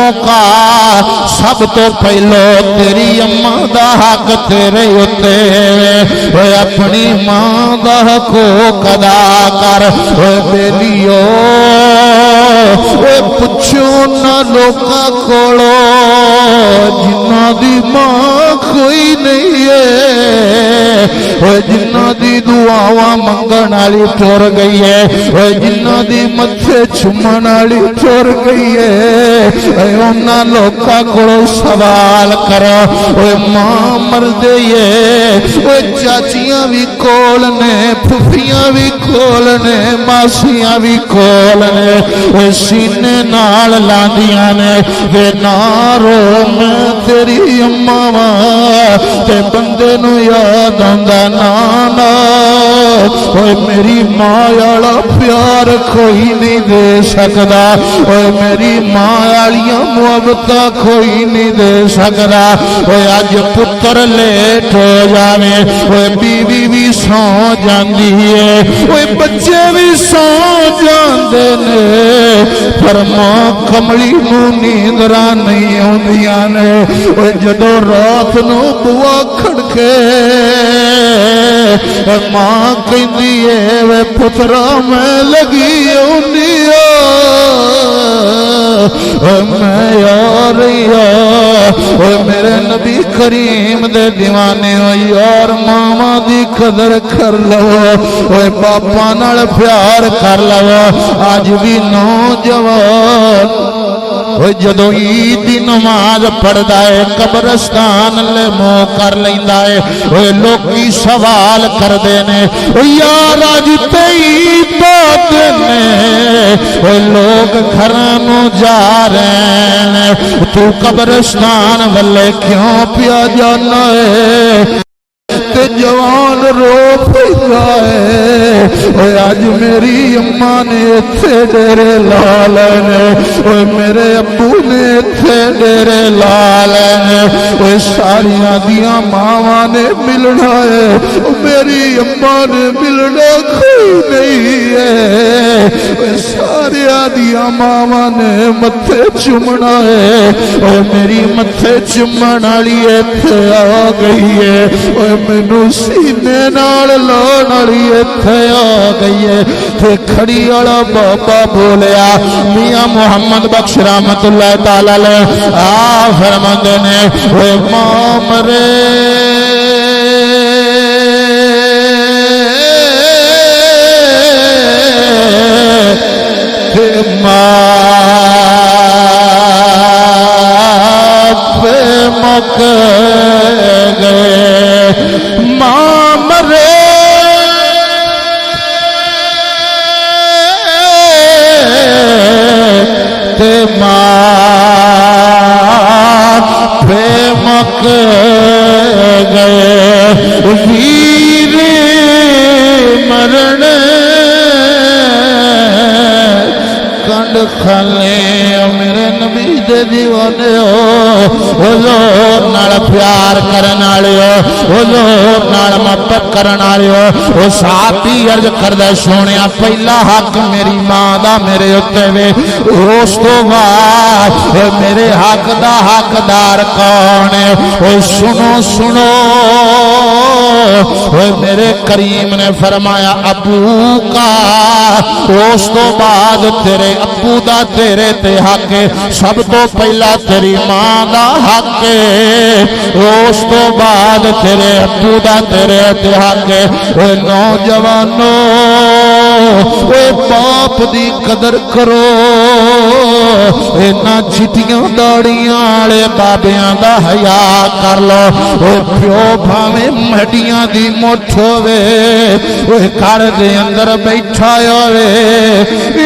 موقع سب تو پہلو تیری اماں دا حق تیرے اتے اوے اپنی ماں دا حقوق ادا کر اوے بیلیو اوے پچھو نہ لوکا کولو جنہ دی ماں کوئی نہیں ہے اوے جنہ دی دعاواں منگن والی ٹر گئی ہے اوے جنہ دی متھے چومن والی ٹر گئی ہے اے انہاں لوکاں کولوں سوال کرو اوے ماں مر گئی ہے اوے چاچیاں بھی کول نے پھپھیاں بھی کول نے ماسیاں بھی کول نے اوے سینے نال لاندیاں نے وے نارو میں تیری اماں واں تے بندے نو یاد آندا نانا اوے میری ماں والا پیار کوئی نہیں دے سکدا اوے میری ماں والیاں محبتاں کوئی نہیں دے سکدا اوے اج پتر لیٹ ہو جاوے اوے بیوی بھی سو جاندی ہے اوے بچے بھی سو جاندے نے پر ماں کملی نو نیندراں نہیں آوندیاں نے اوے جدوں رات نو بوا کھڑکے ماں کہندی ہے وے پترا میں لگی ہونی میں یار میرے نبی کریم دے دیوانے یار ماما دی قدر کر لو باپا نال پیار کر لو آج بھی نوجوان جدو عید دی نماز پڑھدا ہے قبرستان لے منہ کر لیندا ہے لوکی سوال کردے نے یار اج تے عید دا دن ہے لوگ گھراں نو جا رہے ہیں تو قبرستان والے کیوں پیا جانا ہے جوان رو پیا ہے آج میری اماں نے اتھے ڈیرے لا لینے میرے ابو نے اتھے ڈیرے لا لینے ساریاں دیاں ماواں نے ملنا ہے میری اماں نے ملنا کوئی نہیں ہے ساریاں دیاں ماواں نے متھے چومنا ہے میری متھے چومن والی اتھے آ گئی ہے مینو سینے نال لاؤن والی اتھے آ گئی ہے تے کھڑی والا بابا بولیا میاں محمد بخش رحمت اللہ تعالی علیہ آ فرماندے نے اوے ماں مرے تے ماں پہ مک گئے ماں مرے تے ماں پہ مک گئے ویر مرن کنڈ کھلے میرے نبی دے دیوانے ہو حضور نال پیار کرن والے ہو حضور نال محبت کرن والے ہو او صحابی عرض کردا سونیا پہلا حق میری ماں دا میرے اوتے وے اس تو بعد میرے حق دا حقدار کون ہے او سنو سنو میرے کریم نے فرمایا ابو کا اس تو بعد تیرے ابو دا تیرے تے حق سب تو پہلا تیری ماں دا حق اس تو بعد تیرے ابو دا تیرے تے حق نوجوانو باپ دی قدر کرو اینا چٹیاں داڑیاں والے بابیاں دا حیا کر لو پیو بھاویں مہڈیاں دی مٹھ ہوے گھر دے اندر بیٹھا ہوے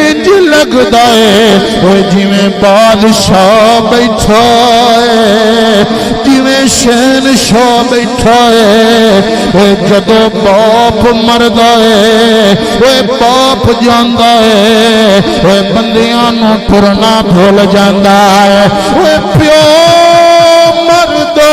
انج لگدا ہے جویں بادشاہ بیٹھا ہے جویں شہنشاہ بیٹھا ہے جدوں باپ مردا ہے باپ جاندا ہے بندیاں نو ٹرنا بھول جاندا ہے پیو مردا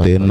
3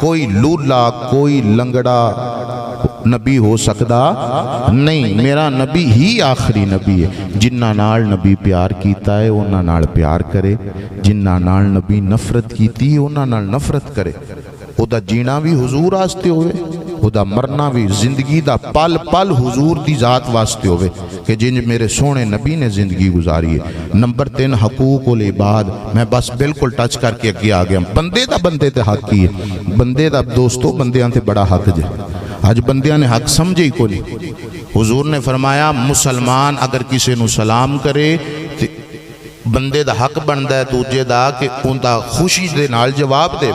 کوئی لولا کوئی لنگڑا نبی ہو سکدا نہیں، میرا نبی ہی آخری نبی ہے۔ جنہاں نال نبی پیار کیتا ہے انہاں نال پیار کرے، جنہاں نال نبی نفرت کیتی ہے انہاں نال نفرت کرے۔ او دا جینا بھی حضور واسطے ہوئے، او دا مرنا بھی، زندگی دا پل پل حضور دی ذات واسطے ہوئے کہ جنج میرے سونے نبی نے زندگی گزاری ہے۔ نمبر 3 حقوق العباد، میں بس بالکل ٹچ کر کے اگے آ گیا۔ بندے دا بندے تے حق کی ہے، بندے دا دوستو بندیاں تے بڑا حق جے، آج بندیاں نے حق سمجھے ہی کو نہیں۔ حضور نے فرمایا مسلمان اگر کسی نو سلام کرے تے بندے دا حق بندا ہے دوجے دا کہ ان دا خوشی دے نال جواب دے،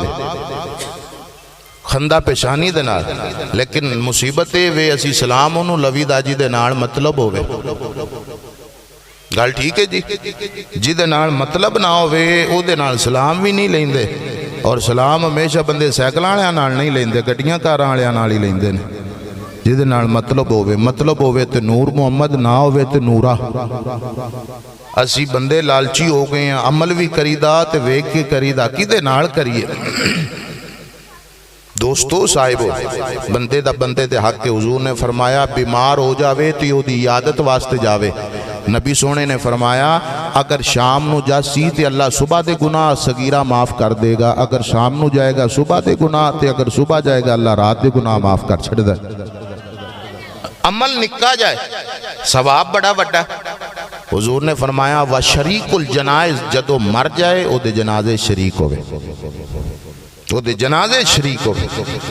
خندہ پیشانی دے نال۔ لیکن مصیبت وے اسی سلام انہوں لوی دا جی دے نال مطلب ہوئے، گل ٹھیک ہے جی، جی دے نال مطلب نہ ہوئے او دے نال سلام بھی نہیں لیں دے، اور سلام ہمیشہ بندے سیکل آلیاں نال نہیں لیں دے، گٹیاں کاراں آلیاں نال ہی لیں دے، جی دے نال مطلب ہوئے تے نور محمد نہ ہوئے تے نورا۔ اسی بندے لالچی ہو گئے ہیں، عمل بھی کریدا تے ویک کے کریدا، کی دے نال کریے دوستو صاحبو، بندے دا بندے تے حق کے۔ حضور نے فرمایا بیمار ہو جاوے تو یہ دی عیادت واسطے جاوے۔ نبی سونے نے فرمایا اگر شام نو جاسی تے اللہ صبح دے گناہ صغیرہ معاف کر دے گا، اگر شام نو جائے گا صبح دے گناہ تے اگر صبح جائے گا اللہ رات دے گناہ معاف کر چھڑ دے۔ عمل نکا جائے ثواب بڑا بڑا۔ حضور نے فرمایا وشریک الجنائز، جدو مر جائے او دے جنازے شریک ہوئے، تو دے جنازے شریک ہو۔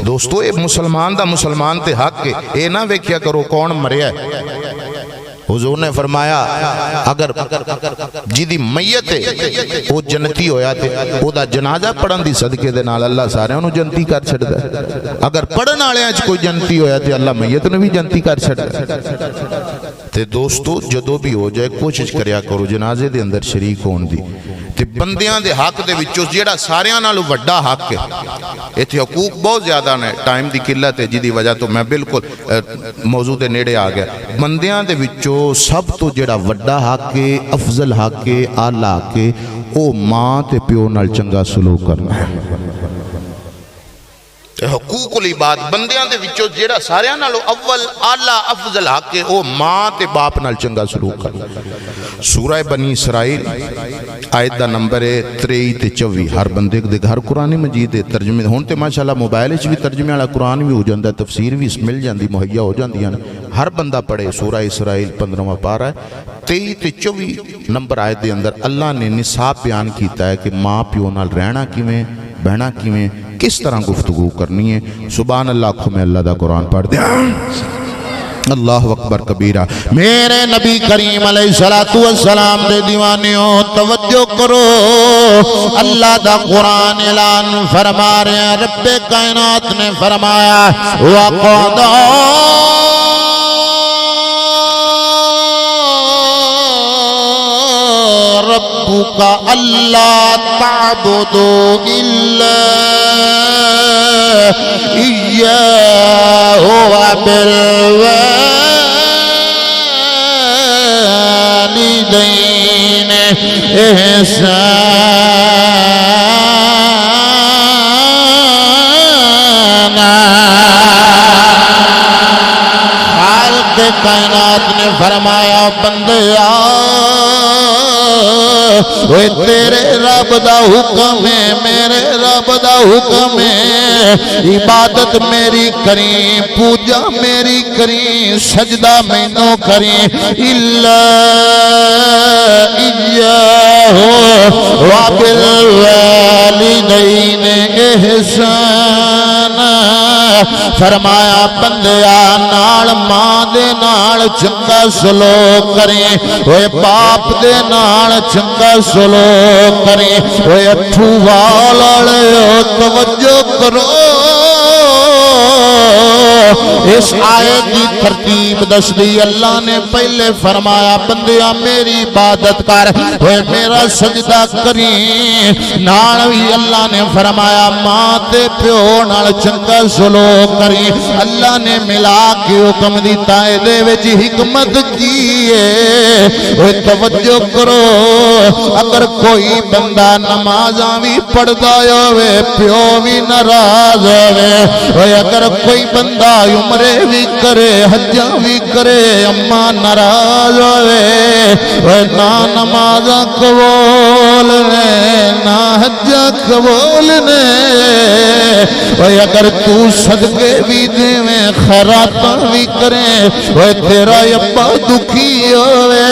دوستو اے مسلمان دا مسلمان تے حق ہے، اے نہ ویکھیا کرو کون مریا ہے۔ حضور نے فرمایا اگر جی دی میت ہے وہ جنتی ہویا تے او دا جنازہ پڑھن دی صدقے دے نال اللہ سارے انہوں جنتی کر چھڑ دے۔ اگر پڑھن آلے آج کوئی جنتی ہویا تے اللہ میت نے بھی جنتی کر چھڑ دے۔ تے دوستو جدو بھی ہو جائے کوشش کریا کرو جنازے دے اندر شریک ہون دی۔ تے بندیاں دے حق دے وچوں جیڑا ساریاں نالوں وڈا حق ہے، ایتھے حقوق بہت زیادہ نے، ٹائم دی قلت ہے جی دی وجہ تو میں بالکل موضوع دے نیڑے آ گیا۔ بندیاں دے وچوں سب تو جیڑا وڈا حق ہے، افضل حق ہے، اعلی حق ہے، او ماں تے پیو نال چنگا سلوک کرنا ہے۔ حقوق العباد بندیاں دے وچوں جیڑا ساریاں نالوں اول اعلی افضل حق ہے او ماں تے باپ نال چنگا سلوک کرنا۔ سورہ بنی اسرائیل آیت دا نمبر ہے 23 تے 24۔ ہر بندے دے گھر قرآن مجید ہے، ترجمے ہون تے ماشاءاللہ موبائل وچ بھی ترجمے والا قرآن بھی ہو جاندا ہے، تفسیر بھی مل جاندی مہیا ہو جاندیاں، ہر بندہ پڑھے۔ سورہ اسرائیل 15واں پارہ ہے 23 تے 24 نمبر آیت دے اندر اللہ نے نصاب بیان کیتا ہے کہ ماں پیو نال رہنا کیویں، بہنا کیویں، کس طرح گفتگو کرنی ہے۔ سبحان اللہ، آنکھوں میں اللہ دا قرآن پڑھ دیا۔ اللہ اکبر کبیرہ۔ میرے نبی کریم علیہ السلام دے دیوانیوں توجہ کرو، اللہ دا قرآن اعلان فرما رہے ہیں، رب کائنات نے فرمایا وَقَضَى رَبُّكَ أَلَّا تَعْبُدُوا إِلَّا إِيَّاهُ وَبِالْوَالِدَيْنِ إِحْسَانًا۔ خالق کائنات نے فرمایا بندیا وہ تیرے رب دا حکم ہے، میرے رب دا حکم ہے، عبادت میری کریں، پوجا میری کریں، سجدہ مینوں کریں، الا ایاہ وبالوالدین احسانا۔ فرمایا بندیا نال ماں دے نال چنگا سلوک کریں، اوے باپ دے نال چنگا سلوک کریں، اوے اٹھو والے توجہ کرو۔ اس آیت کی ترتیب ترتیب دس دی اللہ نے پہلے فرمایا بندیا میری عبادت کر اے میرا سجدہ کری نال بھی اللہ نے فرمایا ماں تے پیو نال چنگا سلوک کری اللہ نے ملا کے حکم دیتا ہے دے وچ حکمت کی ہے اے توجہ کرو اگر کوئی بندہ نمازاں بھی پڑھدا ہوے پیو بھی ناراض ہوے اے اگر کوئی بندہ عمرے بھی کرے حجاں بھی کرے اماں ناراض ہوے اے نہ نمازاں قبول نے نہ حجاں قبول نے اے اگر تو صدقے بھی دیویں خیراتاں بھی کرے اے تیرا ابا دکھی ہوے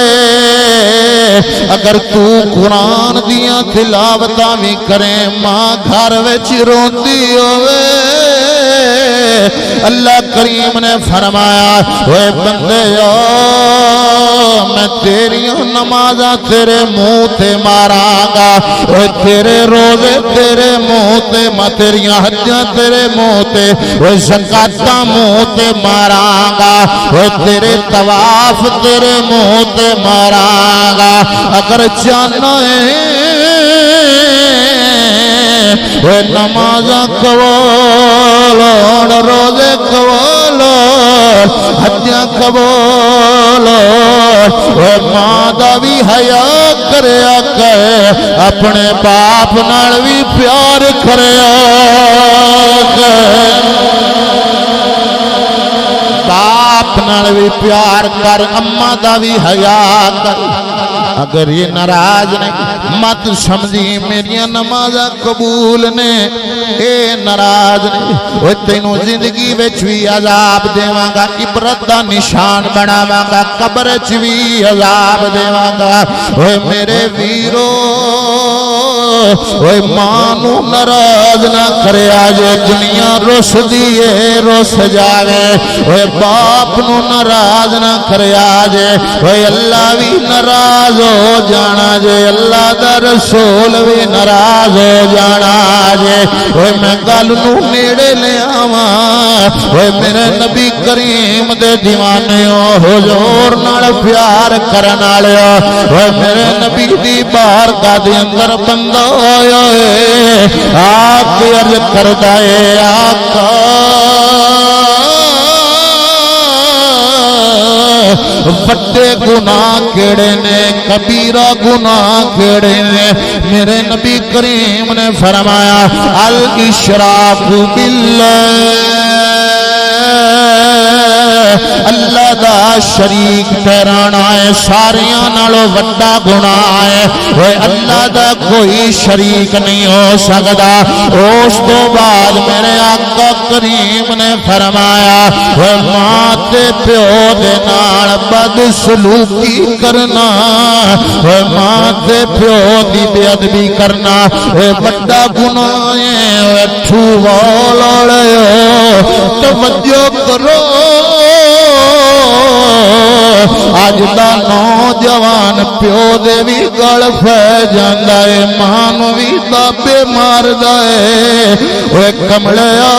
اگر تو قرآن دیاں تلاوتاں بھی کرے ماں گھر وچ روندی ہوے اللہ کریم نے فرمایا اے بندے میں تیری نمازاں تیرے منہ تے ماراں گا اے تیرے روزے تیرے منہ تے میں تیری حجاں تیرے منہ تے اے زکاتاں منہ تے ماراں گا اے تیرے طواف تیرے منہ تے ماراں گا اگر جانا ہے اے نمازاں قبول روزے قبول حجاں قبول اے ماں دا بھی حیا کریا کرے اپنے باپ نال بھی پیار کریا باپ نال بھی پیار کر اماں دا بھی حیا کر اگر یہ ناراض نہیں مت سمجھی میری نمازاں قبول نے اے ناراض نہیں وہ تینوں زندگی وچ بھی عذاب دیواں گا عبرت دا نشان بناواں گا قبر وچ بھی عذاب دیواں گا اوے میرے ویرو اوے ماں نو ناراض نہ کریا جے دنیا رس دیے رس جاوے اوے باپ نو ناراض نہ کریا جے اوے اللہ بھی ناراض ہو جانا جے اللہ دا رسول بھی ناراض ہو جانا جے اوے میں گل نو نیڑے لے آواں اوے میرے نبی کریم دے دیوانیو حضور نال پیار کرن والےو اوے میرے نبی دی بارگاہ دے اندر بندہ آیا ہے آق عرض کردا ہے آقا بڑے گناہ کیڑے نے کبیرہ گناہ کیڑے نے میرے نبی کریم نے فرمایا الاشراک باللہ اللہ دا شریک ٹھہرانا ہے ساریاں نالوں وڈا گناہ ہے وہ اللہ دا کوئی شریک نہیں ہو سکتا اس تو بعد میرے آقا کریم نے فرمایا وہ ماں تے پیو دے نال بد سلوکی کرنا وہ ماں تے پیو دی بے ادبی کرنا وہ وڈا گناہ ہے وہ ٹھو والے توجہ کرو آج دا نوجوان پیو دے بھی گل پہ جاندا ہے ماں نو بھی دابے ماردا ہے اوے کملیا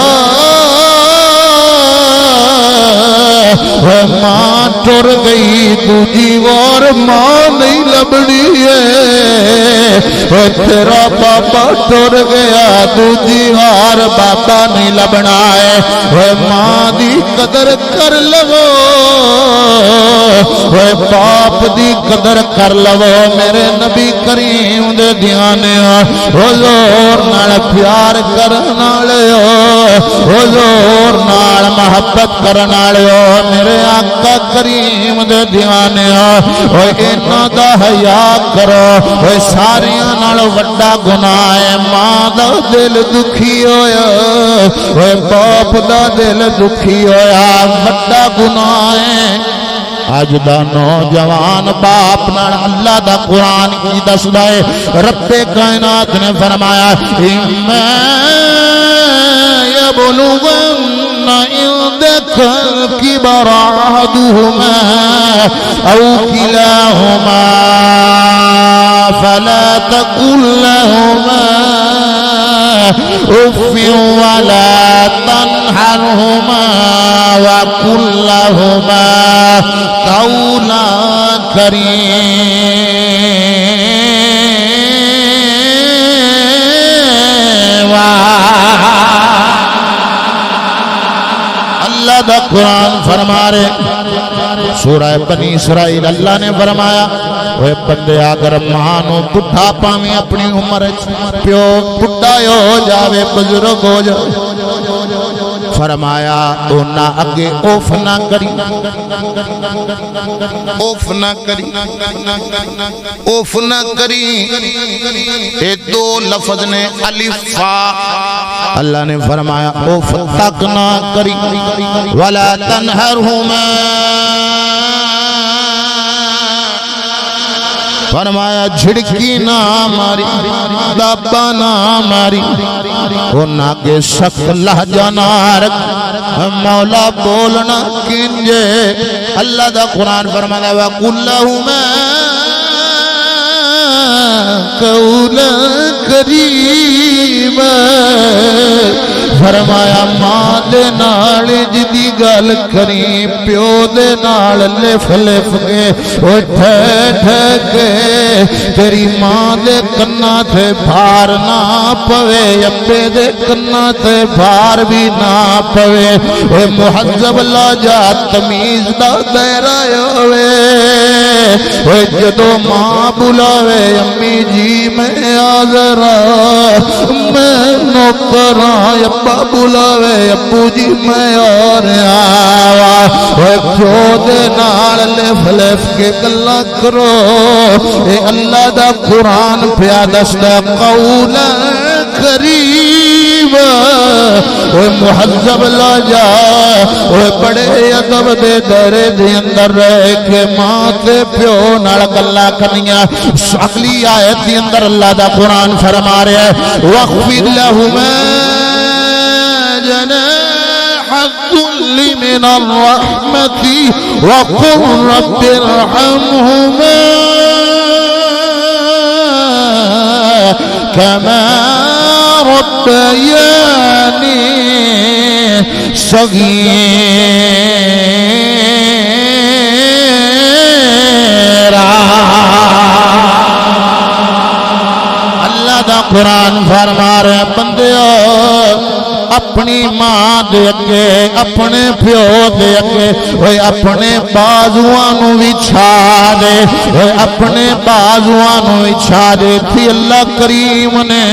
ماں ٹر گئی دوجی وار ماں نہیں لبنی ہے تیرا بابا ٹر گیا دوجی وار بابا نہیں لبنا ہے ماں دی قدر کر لو باپ دی قدر کر لو میرے نبی کریم دے دیانے حضور نال پیار کرن والےو حضور نال محبت کرن والےو میرے آقا کریم دے دیوانے اوے انہاں دا حیا کرو اوے ساریاں نال وڈا گناہ ہے ماں دا دل دکھی ہویا اوے باپ دا دل دکھی ہویا وڈا گناہ ہے آج دا نوجوان باپ نال اللہ دا قرآن کی دسدا ہے رب کائنات نے فرمایا اما یبلغن عندك الكبر احدهما او كلاهما فلا تقل لهما اف ولا تنهرهما وقل لهما قولا کریما اللہ دا قرآن فرما رہے سورہ بنی اسرائیل اللہ نے فرمایا وہ بندے اگر ماں نو بڈھا پاویں اپنی عمر پیو بڈھا ہو جاوے بزرگ ہو جاوے فرمایا اونا اگے اوف نہ کری اوف نہ کری اوف نہ کری یہ دو لفظ نے الف فا اللہ نے فرمایا اوف تک نہ کری ولا تنہرہما فرمایا جھڑکی نہ ماری دابا نہ ماری اونا کے سخت لہجہ نہ رکھ مولا بولنا کنجے اللہ دا قرآن فرمایا وَقُلْ لَهُمَا قَوْلًا كَرِيمًا فرمایا ماں دے نال جدی گل کری پیو دے نال لف لف کے اٹھے ٹھے تیری ماں دے کنا تھے بھار نہ پوے ابے دے کنا تھے بھار بھی نہ پوے اے محذب لا جا تمیز دا دائرہ ہوئے اے جدو ماں بلاوے امی جی میں آذرا میں نوکراں ابا بلاوے ابو جی میں اور آوا اے پیو دے نال لف لف کے گلا کرو اے اللہ دا قرآن پیا دستا قولا قریبا اے محذب لا جا اے بڑے ادب دے درے دے اندر رہ کے ماں تے پیو نال گلا کرنیاں اگلی آیت دے اندر اللہ دا قرآن فرما رہا ہے وَاخْفِضْ لَهُمَا جناح الذل من الرحمة وقل رب ارحمهما كما ربياني صغيرا اللہ دا قرآن فرما رہے بندیو اپنی ماں دے کے اپنے پیو دے کے وہ اپنے بازوانو وچھا دے وہ اپنے بازوانو وچھا دے تھی اللہ کریم نے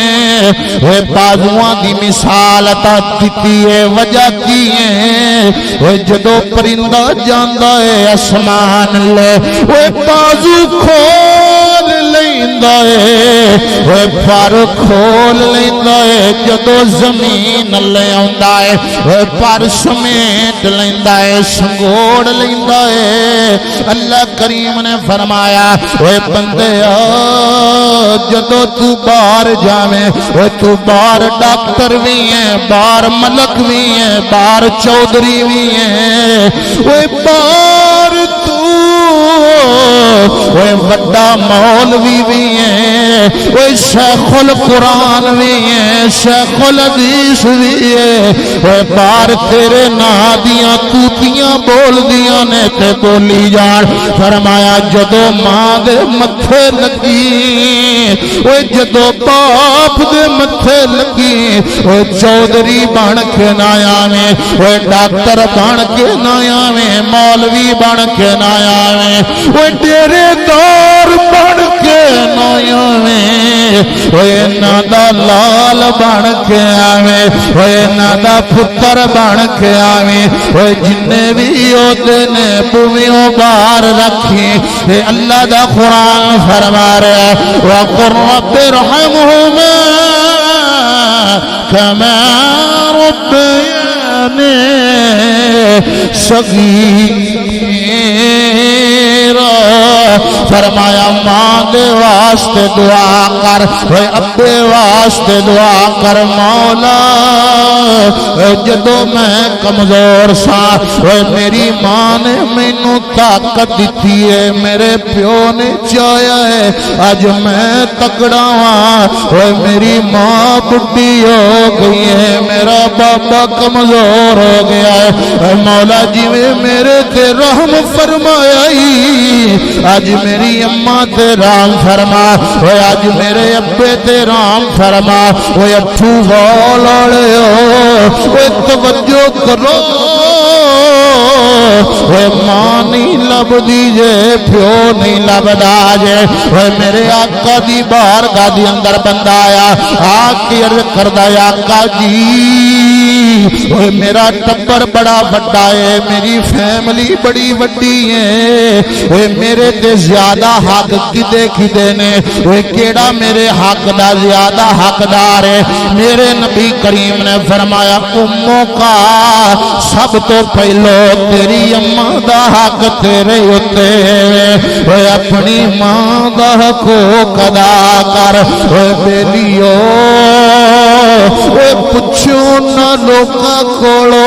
وہ بازوان دی مثال عطا دیتی ہے وجہ کی ہے وہ جدو پرندہ جاندہ ہے اسمان لے وہ بازو کھول لیندہ ہے وہ پر کھول لیندہ ہے جدو زمین لے آندا ہے پر سمیٹ لیندہ ہے سنگوڑ لیندہ ہے اللہ کریم نے فرمایا اے بندے جدو تو بار جاویں تو بار ڈاکٹر بھی ہیں بار ملک بھی ہیں بار چودھری بھی ہیں بار تو وڈا مولوی بھی ہیں شیخ القرآن بھی ہیں شیخ الحدیث بھی ہے بار تیرے نا دیاں توتیاں بول دیاں نے تے بولی جان فرمایا جدو ماں دے متھے لگی جدو باپ دے متھے لگی چودھری بن کے نہ آویں ڈاکٹر بن کے نہ آویں مولوی بن کے نہ آویں ڈیرے دار بن کے نہ آویں نادا لال بن کے آویں نادا پتر بن کے آویں جنے بھی ہوتے نے بویوں بار رکھی اللہ دا قرآن فرما رہا ہے وَقُلْ رَبِّ ارْحَمْهُمَا كَمَا رَبَّيَانِي صَغِيرًا فرمایا ماں دے واسطے دعا کر اے ابے واسطے دعا کر مولا جدو میں کمزور سا اے میری ماں نے مینوں طاقت دیتی ہے میرے پیو نے چاہیا ہے اج میں تکڑا ہاں اے میری ماں بڈھی ہو گئی ہے میرا بابا کمزور ہو گیا ہے اے مولا جی میرے تے رحم فرمایا اج میری اماں تے رحم فرما اے اج میرے ابے تے رحم فرما اے ابو والے اے توجہ کرو اے ماں نہیں لبدی جے پیو نہیں لبدا جے اے میرے آقا دی بارگاہ دی اندر بندہ آیا آ کے عرض کردا آقا جی اے میرا ٹبر بڑا بڑا ہے میری فیملی بڑی وڈی ہے اے میرے تے زیادہ حق کدے کدے نے اے کیڑا میرے حق دا زیادہ حقدار ہے میرے نبی کریم نے فرمایا اموں کا سب تو پہلو تیری اماں دا حق تیرے اتے اے اپنی ماں دا حقوق ادا کر اے بیلیو اے پچھو نہ لوکا کولو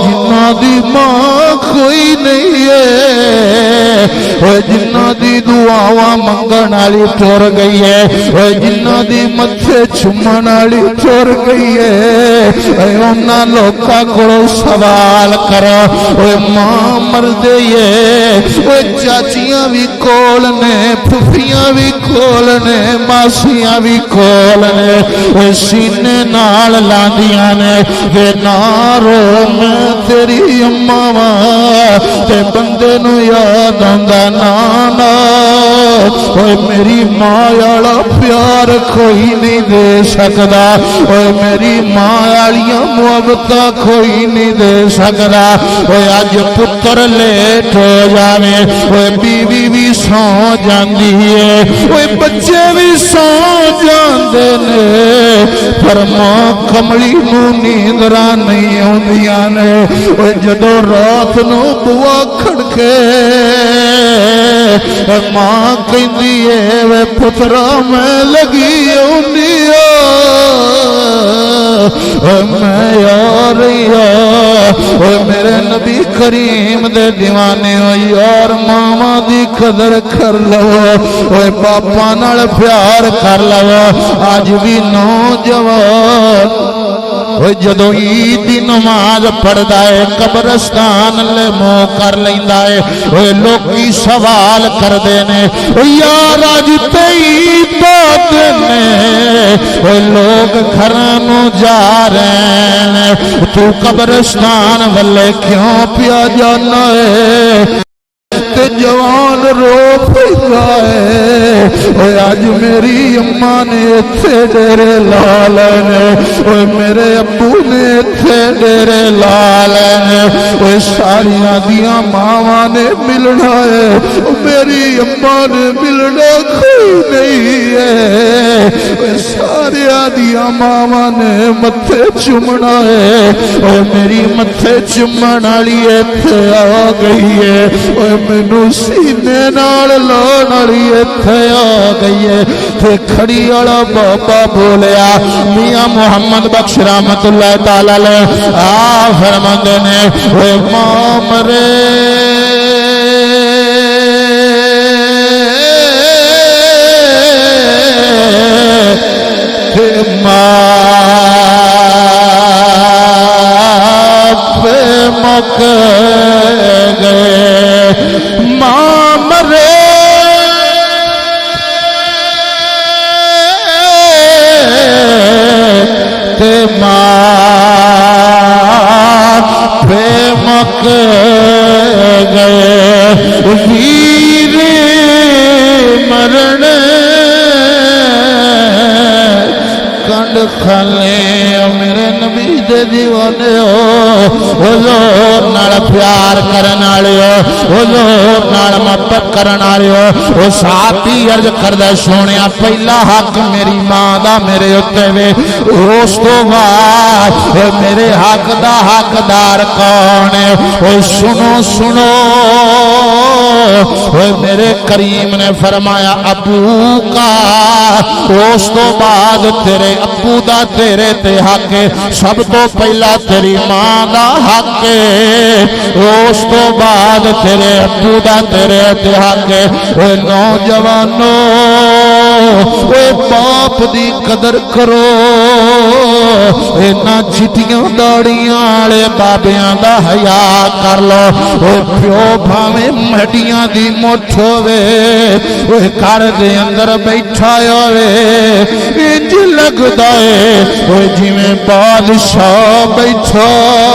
جنہ دی ماں کوئی نہیں ہے اے جنہ دی دعاواں منگن والی ٹر گئی ہے اے جنہ دی متھے چومن والی ٹر گئی ہے اے انہاں لوکاں کولو سوال کرو اے ماں مر گئی ہے اے چاچیاں بھی کول نے پھپھیاں بھی کول نے ماسیاں بھی کول نے اے سینے نال لاندیاں نے وے نارو میں تیری اماں واں تے بندے نو یاد آندا نانا اوے میری ماں والا پیار کوئی نہیں دے سکدا اوے میری ماں والیاں محبتاں کوئی نہیں دے سکدا اوے اج پتر لیٹ ہو جاوے اوے بیوی بھی سو جاندی ہے اوے بچے بھی سو جاندے نے پر ماں کملی نو نیندراں نہیں آوندیاں نے اوے جدو رات نو بوا کھڑکے ماں کہندی ہے وے پترا میں لگی ہونی میں یار میرے نبی کریم دے دیوانے یار ماما دی قدر کر لو باپا نال پیار کر لو آج بھی نوجوان جدو عید دی نماز پڑھدا ہے قبرستان لے منہ کر لیندا ہے لوکی سوال کردے نے یار اج تے عید دا دن ہے لوگ گھراں نو جا رہے ہیں تو قبرستان والے کیوں پیا جانا ہے جوان رو پیا ہے اج میری اماں نے اتھے ڈیرے لا لینے میرے ابو نے اتھے ڈیرے لا لینے ساریاں دیاں ماواں نے ملنا ہے میری اماں نے ملنا کوئی نہیں ہے ساریاں دیاں ماواں نے متھے چومنا ہے میری متھے چومن والی اتھے آ گئی ہے مینو سینے نال لاؤن والی اتھے آ گئی ہے تے کھڑی والا بابا بولیا میاں محمد بخش رحمت اللہ تعالی علیہ آ فرماندے نے اے ماں مرے تے ماں پہ مک گئے ماں مرے تے ماں پہ مک گئے ویر مرن کنڈ کھا چلے میرے نبی دے دیوانے حضور نال پیار کرن والے حضور نال محبت کرن والے او صحابی عرض کردا سونیا پہلا حق میری ماں دا میرے اوتے وے اس تو بعد میرے حق دا حقدار کون ہے او سنو سنو میرے کریم نے فرمایا ابو کا اس تو بعد تیرے ابو دا تیرے تے حق ہے سب تو پہلا تیری ماں دا حق ہے اس تو بعد تیرے ابو دا تیرے تے حق ہے اے نوجوانو اے باپ دی قدر کرو اینا چٹیاں داڑیاں والے بابیاں دا حیا کر لو اے پیو بھاویں مہڈیاں دی مٹھ ہوے اے گھر دے اندر بیٹھا ہوے انج لگدا اے اے جویں بادشاہ بیٹھا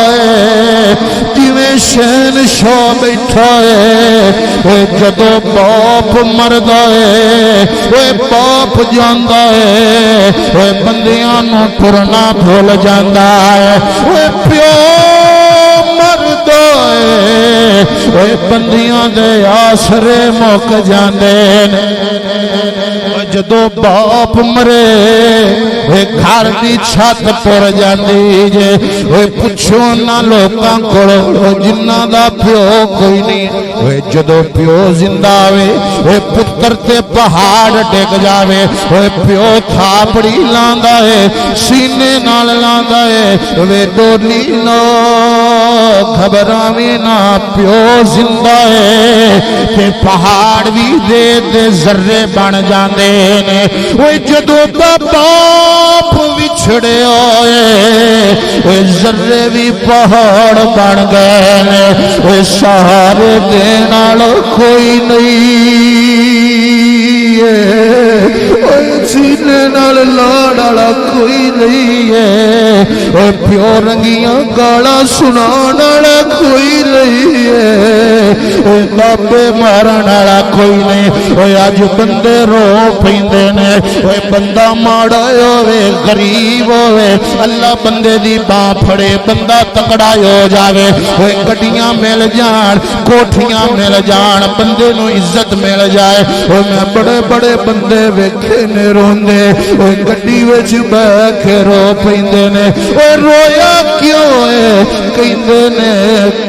اے جویں شہنشاہ بیٹھا اے اے جدوں باپ مردا اے اے باپ جاندا اے اے بندیاں نوں ٹرنا بھول جاندا اے اے پیو مردا اے اے بندیاں دے آسرے مک جاندے نے جدوں باپ مرے اے گھر دی چھت پڑ جاندی جے اے پوچھو نہ لوکاں کول جنہاں دا پیو کوئی نہیں اے جدوں پیو زندہ وے اے پتر تے پہاڑ ڈگ جاوے اے پیو تھاپڑی لاندا اے سینے نال لاندا اے وے ڈولی نو گھبراویں نہ پیو زندہ اے تے پہاڑ وی دے دے ذرے بن جاندے نے اوے جدوں باپ وچھڑے ہوئے اوے ذرے وی پہاڑ بن گئے نے اوے سہارے دین والا کوئی نہیں ہے اوے سینے نال لاڑ والا کوئی نہیں ہے اوے پیو رنگیاں گالاں سنان والا کوئی نہیں ہے اوے بابے مارن والا کوئی نہیں اوے اج بندے رو پیندے نے اوے بندہ ماڑا ہوے غریب ہوے اللہ بندے دی باں پھڑے بندہ تکڑا ہو جاوے اوے گڈیاں مل جان کوٹھیاں مل جان بندے نو عزت مل جائے اوے میں بڑے بڑے بندے ویکھے نے روندے اوے گڈی وچ بیٹھ کے رو پیندے نے اوے رویا کیوں ہے کہندے نے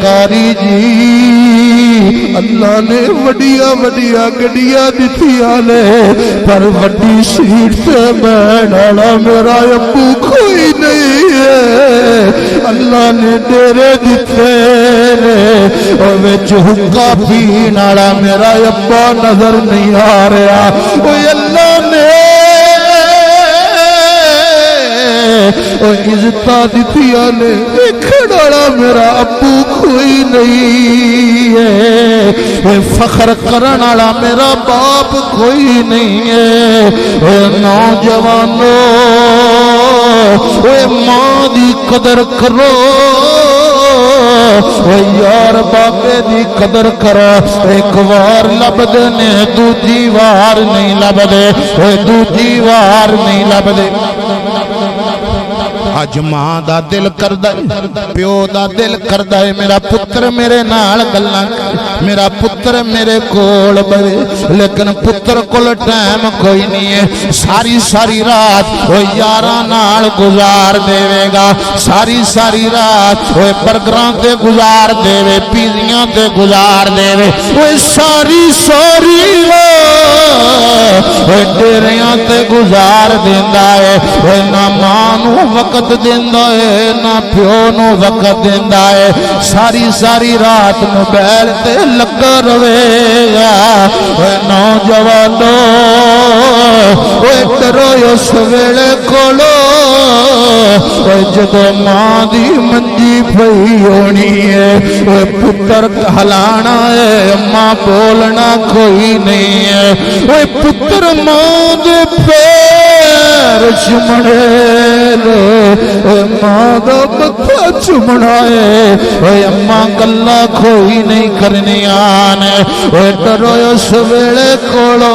کاری جی اللہ نے وڈیاں وڈیاں گڈیاں دتیاں نے پر وڈی سیٹ تے بیٹھن والا میرا ابو کوئی نہیں ہے اللہ نے ڈیرے دتے نے اور وچ حقا پین والا میرا ابا نظر نہیں آ رہا اوے اللہ نے اور عزتاں دتیاں نے ویکھن والا میرا ابو کوئی نہیں ہے اے فخر کرن والا میرا باپ کوئی نہیں ہے اے نوجوانو اے ماں دی قدر کرو اے یار بابے دی قدر کرو ایک وار لبدے نے دوجی وار نہیں لبدے اے دوجی وار نہیں لبدے اج ماں دا دل کردا ہے پیو دا دل کردا ہے میرا پتر میرے نال گلاں میرا پتر میرے کول بہے لیکن پتر کول ٹائم کوئی نہیں ہے ساری ساری رات او یاراں نال گزار دے گا ساری ساری رات او برگراں تے گزار دے پیزیاں تے گزار دے او ساری ساری رات او ڈیریاں تے گزار دیندا ہے او نہ ماں نو وقت دیندا ہے نہ پیو نو وقت دیندا ہے ساری ساری رات موبائل تے لگا رہے گا اے نوجوانو اے ڈرو اس ویلے کولو اے جدوں ماں دی منجی پئی ہونی ہے اے پتر ہلانا ہے اماں بولنا کوئی نہیں ہے اے پتر ماں دے پیر چمڑے لو ماں دا متھا چومنا ہے اما گلا کوئی نہیں کرنی آنے ڈرو اس ویلے کولو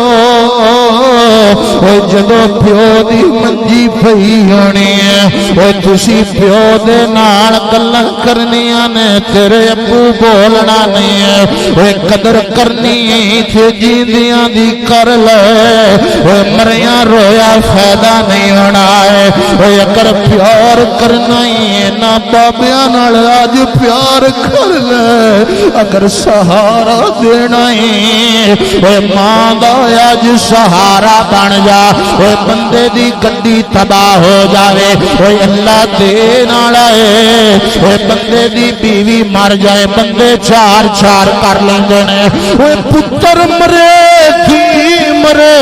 جدو پیو دی منجی پئی ہونی ہے تسی پیو دے نال گلاں کرنیاں نے تیرے ابو بولنا نہیں ہے قدر کرنی تھے جیندیاں دی کر لے مریاں رویا فائدہ نہیں ہونا ہے اگر پیار کرنا ہی نہ بابیاں نال آج پیار کر لے اگر سہارا دینا ہی ماں دا آج سہارا بن جا بندے دی گڈی تباہ ہو جاوے اللہ دے نال آئے بندے دی بیوی مر جائے بندے چار چار کر لیندے نے پتر مرے دھی مرے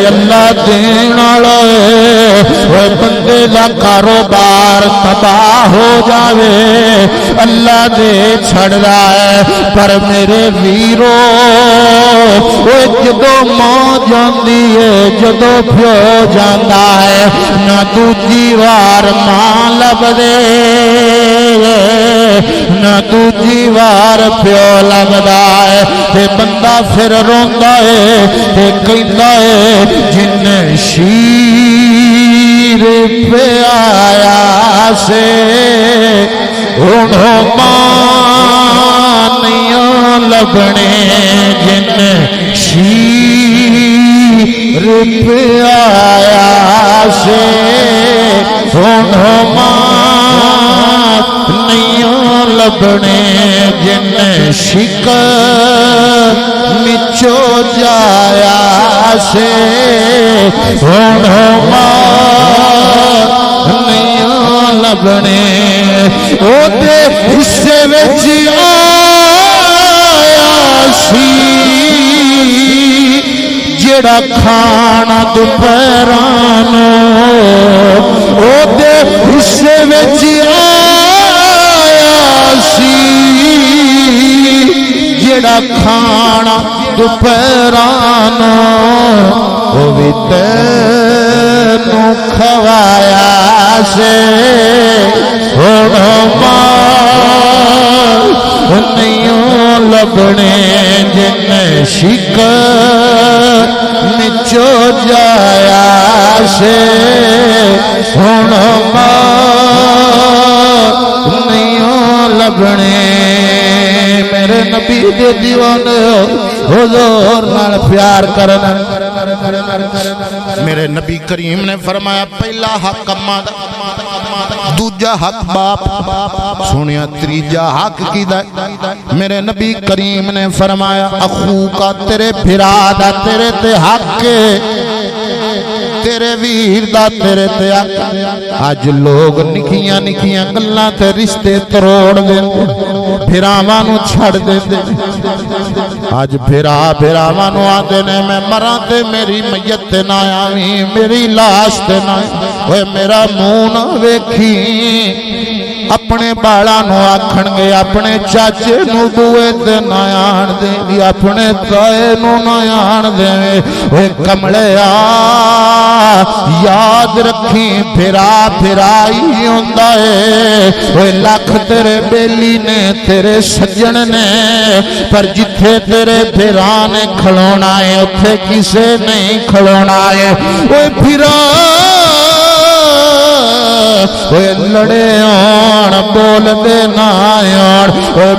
اللہ دے نال آئے بندے دا کاروبار تباہ ہو جاوے اللہ دے چھڑ رہا ہے پر میرے ویرو جدو ماں جاندی ہے جدو پیو جاندا ہے نہ دوجی وار ماں لب دے نہ دوجی وار پیو لبدا ہے تے بندہ پھر روندا ہے تے کہندا ہے جن شیر پہ آیا سے انہوں ماں نہیں لبنے جن شیر پہ آیا سے انہوں ماں نہیں لبنے جن شکر مچو جایا سے انہوں ماں نہیں لبنے او دے حصے وچ آیا سی جڑا کھانا دوپہران او دے حصے وچ آیا سی جڑا کھانا دوپہران او بھی تینوں کھوایا سے نہیں لبنے جن شکر نچو جایا سے نہیں لبنے میرے نبی دے دیوانے حضور نال پیار کرنا میرے نبی کریم نے فرمایا پہلا حق اماں دا دوجا حق باپ سنیا تریجا حق کی دا میرے نبی کریم نے فرمایا اخو کا تیرے بھرا دا تیرے تے حق تیرے ویر دا تیرے تے حق آج لوگ نکیاں نکیاں گلاں تے رشتے تروڑ دیں بھراواں نو چھڑ دیں آج بھراواں نو آندے نے میں مراں تے میری میت تے نہ آویں میری لاش تے نہ اوے میرا منہ نہ ویکھی اپنے بالا نو آکھن گے اپنے چاچے نو بوئے تے نہ آن دے اپنے تائے نو نہ آن دے اوے کملے یاد رکھیں پھرا پھرائی ہوندا ہے اوے لکھ تیرے بیلی نے تیرے سجن نے پر جتھے تیرے پھرا نے کھلونا ہے اتھے کسے نہیں کھلونا ہے اوے پھرا لڑے آن بول دے نہ آن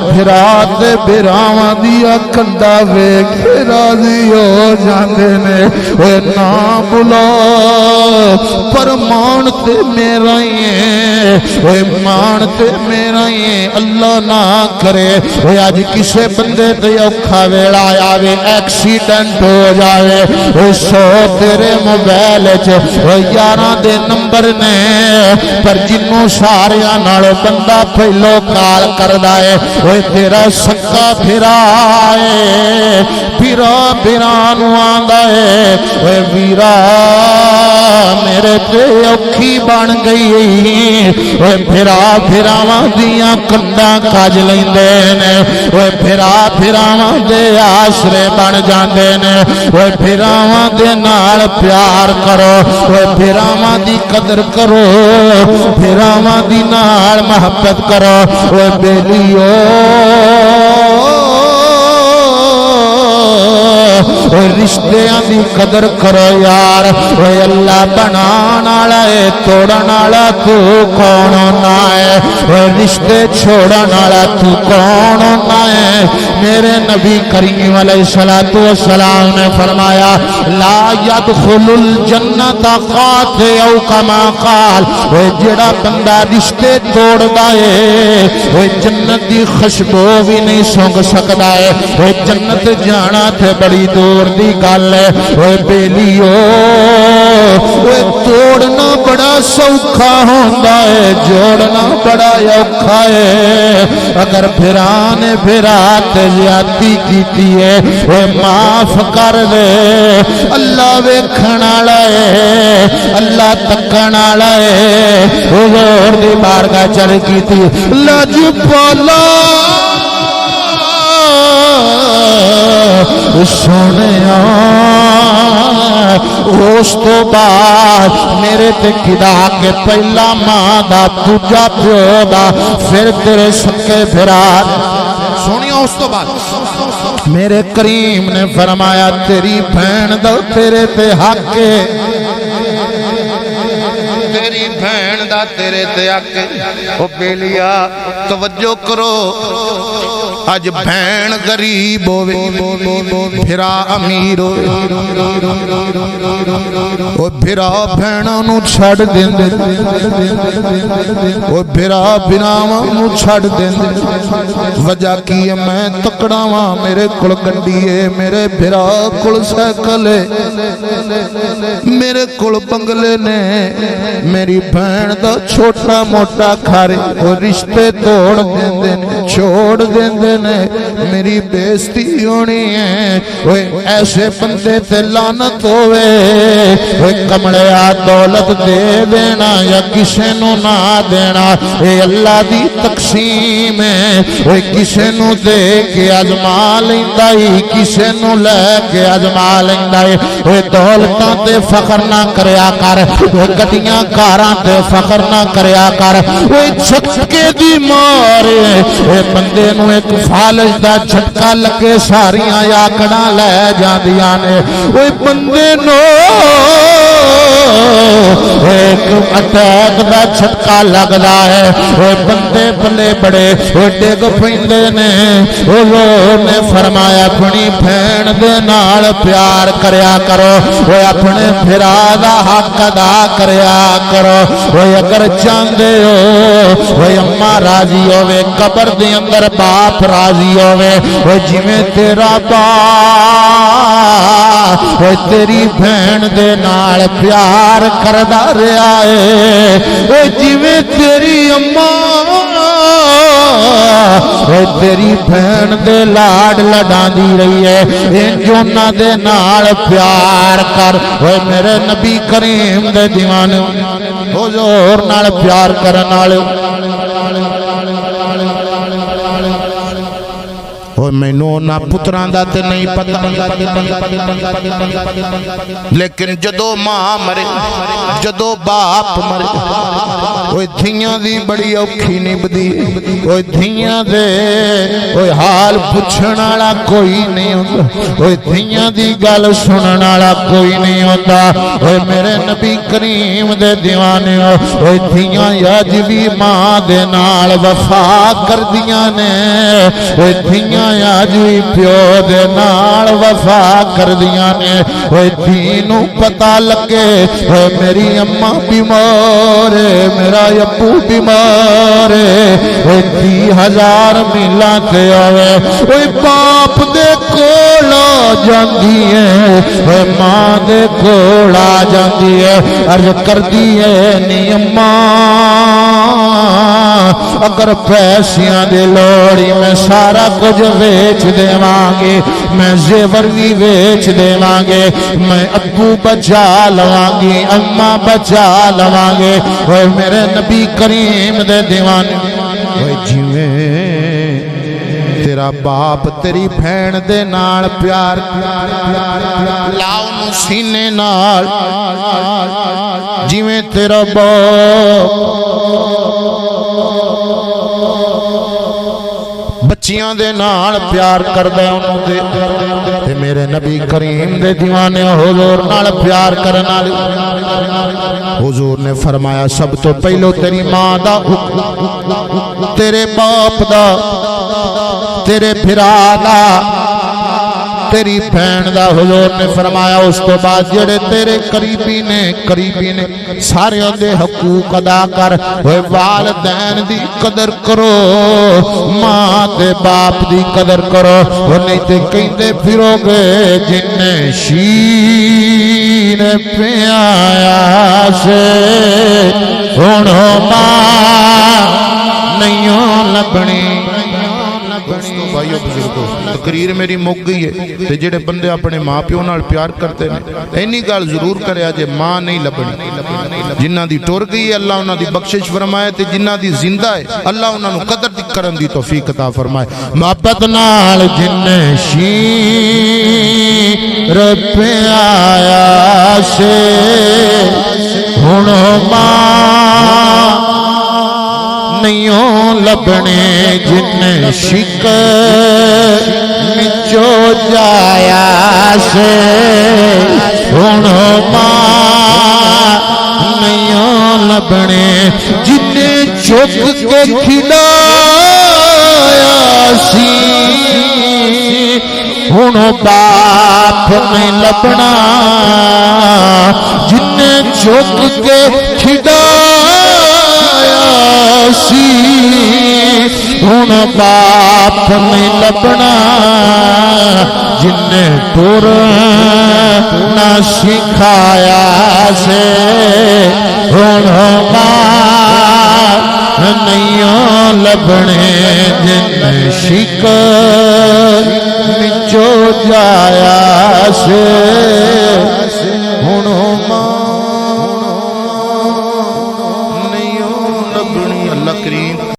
بھرا تے بھراواں دیا کندا ویکھ راضی ہو جاندے نے نہ بلا پر مان تے میرا ہی ہے مان تے میرا ہی ہے اللہ نہ کرے اج کسے بندے تے اوکھا ویلا آوے ایکسیڈنٹ ہو جاوے سو تیرے موبائل وچ 11 دے نمبر نے پر جنوں ساریاں نال بندہ پہلو کال کردا ہے اوے تیرا سکا پھرا ہے پھرا پھرا نو آندا ہے اوے ویرا میرے تے اوکھی بن گئی اوے پھرا پھراواں دیاں کنڈاں کج لیندے نے اوے پھرا پھراواں دے آسرے بن جاندے نے اوے پھراواں دے نال پیار کرو اوے پھراواں دی قدر کرو پھراواں دی نال محبت کرو اوے بیلیو رشتیاں دی قدر کرو یار اوے اللہ بنان والا ہے توڑن والا تو کون ہونا ہے اوے رشتے چھوڑن والا تو کون ہونا ہے میرے نبی کریم علیہ الصلوۃ والسلام نے فرمایا لا يدخل الجنت قاطع او کما قال اوے جڑا بندہ رشتے توڑدا ہے اوے جنت دی خوشبو بھی نہیں سونگ سکدا ہے اوے جنت جانا تے بڑی دور دی گل ہے اوے بیلیو اوے توڑنا بڑا سوکھا ہوندا ہے جوڑنا بڑا اوکھا ہے اگر بھرا نے بھرا تے زیادتی کیتی ہے اوے معاف کر دے اللہ ویکھن والا ہے اللہ تکن والا ہے حضور دی بارگاہ چل کیتی لج پالا سونیا اس تو بعد میرے تے کدا کے پہلا ماں دا دوجا پیو دا پھر تیرے سکے بھرا سونیا اس تو بعد میرے کریم نے فرمایا تیری بہن دا تیرے تے حق تیری بہن دا تیرے تے حق او بیلیا توجہ کرو اج بہن غریب ہوے پھرا امیر ہوے او پھرا بہناں نو چھڑ دیندے او پھرا بھراواں نو چھڑ دیندے وجہ کی ہے میں تکڑا واں میرے کول گڈی ہے میرے بھرا کول سائیکل ہے میرے کول بنگلے نے میری بہن دا چھوٹا موٹا کھارے او رشتے توڑ دیندے چھوڑ دیندے میری بےزتی ہونی ہے اوے ایسے بندے تے لعنت ہوے اوے کمڑیا دولت دے دینا یا کسے نو نہ دینا اے اللہ دی تقسیم ہے اوے کسے نو دے کے ازما لیندا اے کسے نو لے کے ازما لیندا اے اوے دولتاں تے فخر نہ کریا کر اوے گڈیاں کاراں تے فخر نہ کریا کر اوے جھٹکے دی مار اوے بندے نو ایک فالج دا جھٹکا لگے ساریاں آکڑاں لے جاندیاں نے اوے بندے نو ایک اٹیک دا جھٹکا لگدا ہے اوے بندے بلے بڑے اوے ڈگ پیندے نے حضور نے فرمایا اپنی بہن دے نال پیار کریا کرو اوے اپنے بھرا دا حق ادا کریا کرو اوے اگر چاہندے ہو اوے اماں راضی ہوے قبر دے اندر باپ راضی ہوے اوے جویں تیرا باپ اوے تیری بہن دے نال پیار کردا رہیا ہے اوے جویں تیری اماں اوے تیری بہن دے لاڈ لڈاندی رہی ہے انج انہاں دے نال پیار کر اوے میرے نبی کریم دے دیوانے حضور نال پیار کرن والے مینوں نہ پتراں دا تے نہیں پتہ لیکن جدو ماں مرے جدو باپ مرے اوے دھیاں دی بڑی اوکھی نبدی اوے دھیاں دے اوے حال پوچھن والا کوئی نہیں ہوندا اوے دھیاں دی گل سنن والا کوئی نہیں ہوندا اوے میرے نبی کریم دے دیوانے اوے دھیاں اج وی ماں دے نال وفا کردیاں نے اوے دھیاں اج وی پیو دے نال وفا کردیاں نے اوے دھی نوں پتہ لگے اوے میری اماں بیمار ہے میرا ابو بیمار ہے اوے 30,000 میلاں تے آوے اوے باپ دے کول آ جاندی ہے اوے ماں دے کول آ جاندی ہے عرض کردی ہے نی اماں اگر پیسیاں دے لوڑی میں سارا کچھ ویچ دیوانگے میں زیور بھی ویچ دیوانگے میں ابو بچا لوانگی اماں بچا لوانگے اوے میرے نبی کریم دے دیوانے اوے جیویں تیرا باپ تیری بھین دے نال پیار لاؤ نو سینے نال جیویں تیرا باپ بچیاں دے نال پیار کردے انہوں دے تے میرے نبی کریم دے دیوانے حضور نال پیار کرنا لے حضور نے فرمایا سب تو پہلو تیری ماں دا تیرے باپ دا تیرے بھرا دا تیری بہن دا حضور نے فرمایا اس تو بعد جڑے تیرے قریبی نے سارے دے حقوق ادا کر ہوئے والدین دی قدر کرو ماں تے باپ دی قدر کرو وہ نہیں تے کہندے پھرو گے جن شیر پہ آیا سے ہونوں ماں نہیں لبنی دوستو بھائیو بزرگو تقریر میری مک گئی ہے تے جڑے بندے اپنے ماں پیو نال پیار کرتے ہیں اینی گال ضرور کریا جے ماں نہیں لبنی جنہ دی ٹر گئی ہے اللہ انہاں دی بخشش فرمائے تے جنہ دی زندہ ہے اللہ انہاں نو قدر دی کرن دی توفیق عطا فرمائے محبت نال جن شیر پہ آیا سے ہنو ماں نہیں لبنے جن شک مچو جایا سے ہنو ماں نہیں لبنے جن چک کے کھلایا سی ہنو باپ نہیں لبنا جن چک کے کھلایا سی ہن باپ نہیں لبنا جن ٹر نہ سکھایا سے ہن باپ نہیں لبنے جن شک مچو جایا سے ہن